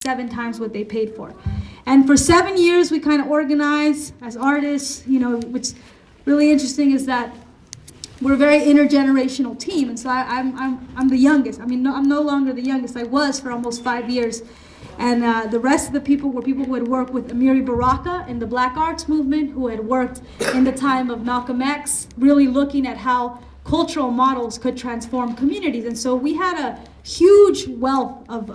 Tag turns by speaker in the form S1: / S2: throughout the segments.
S1: 7 times what they paid for. And for 7 years, we kind of organized as artists, you know, what's really interesting is that we're a very intergenerational team. And so I'm the youngest. I mean, no, I'm no longer the youngest. I was for almost 5 years. And the rest of the people were people who had worked with Amiri Baraka in the Black Arts Movement, who had worked in the time of Malcolm X, really looking at how cultural models could transform communities. And so we had a huge wealth of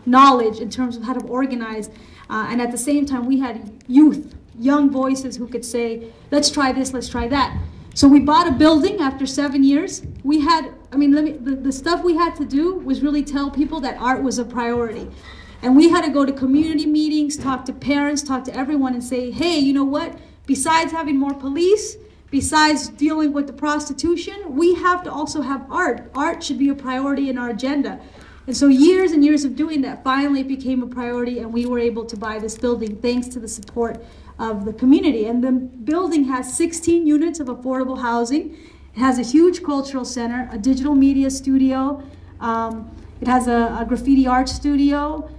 S1: knowledge in terms of how to organize. And at the same time, we had youth, young voices who could say, let's try this, let's try that. So we bought a building after 7 years. We had, I mean, the stuff we had to do was really tell people that art was a priority. And we had to go to community meetings, talk to parents, talk to everyone and say, hey, you know what? Besides having more police, besides dealing with the prostitution, we have to also have art. Art should be a priority in our agenda. And so years and years of doing that, finally it became a priority, and we were able to buy this building thanks to the support of the community. And the building has 16 units of affordable housing. It has a huge cultural center, a digital media studio. It has a graffiti art studio,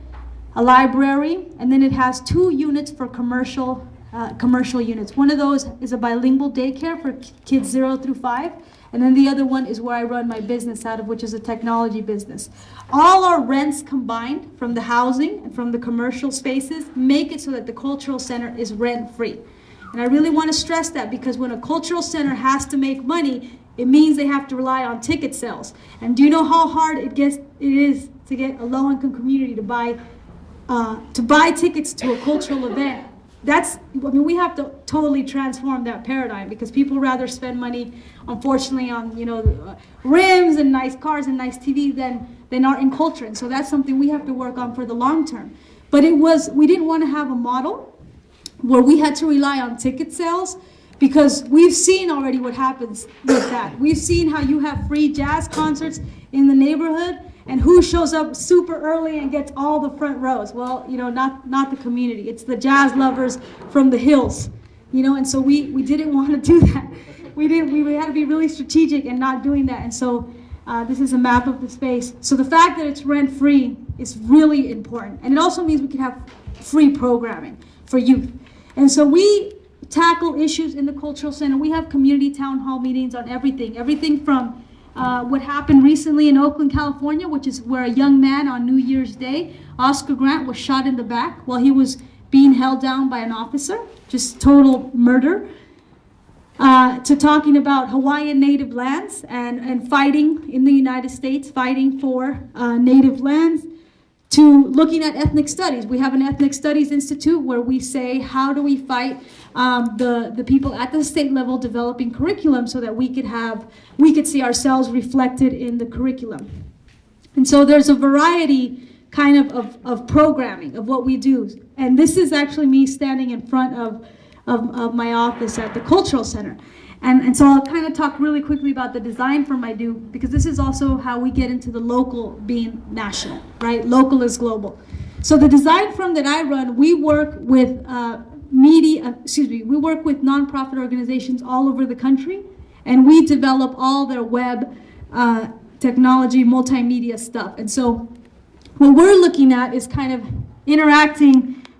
S1: a library, and then it has 2 units for commercial units. One of those is a bilingual daycare for kids 0 through 5, and then the other one is where I run my business out of, which is a technology business. All our rents combined from the housing and from the commercial spaces make it so that the cultural center is rent-free. And I really want to stress that, because when a cultural center has to make money, it means they have to rely on ticket sales. And do you know how hard it is to get a low-income community to buy tickets to a cultural event? We have to totally transform that paradigm, because people rather spend money, unfortunately, on rims and nice cars and nice TV than art and culture. And so that's something we have to work on for the long term. But we didn't want to have a model where we had to rely on ticket sales, because we've seen already what happens with that. We've seen how you have free jazz concerts in the neighborhood, and who shows up super early and gets all the front rows? Well, not the community. It's the jazz lovers from the hills, and so we didn't want to do that. We had to be really strategic in not doing that. And so this is a map of the space. So the fact that it's rent-free is really important. And it also means we can have free programming for youth. And so we tackle issues in the cultural center. We have community town hall meetings on everything from what happened recently in Oakland, California, which is where a young man on New Year's Day, Oscar Grant, was shot in the back while he was being held down by an officer, just total murder, to talking about Hawaiian native lands and fighting in the United States, fighting for native lands, to looking at ethnic studies. We have an ethnic studies institute where we say, how do we fight the people at the state level developing curriculum so that we could see ourselves reflected in the curriculum. And so there's a variety kind of programming of what we do. And this is actually me standing in front of my office at the Cultural Center. And so I'll kind of talk really quickly about the design firm I do, because this is also how we get into the local being national, right? Local is global. So the design firm that I run, we work with we work with nonprofit organizations all over the country, and we develop all their web, technology, multimedia stuff. And so what we're looking at is kind of interacting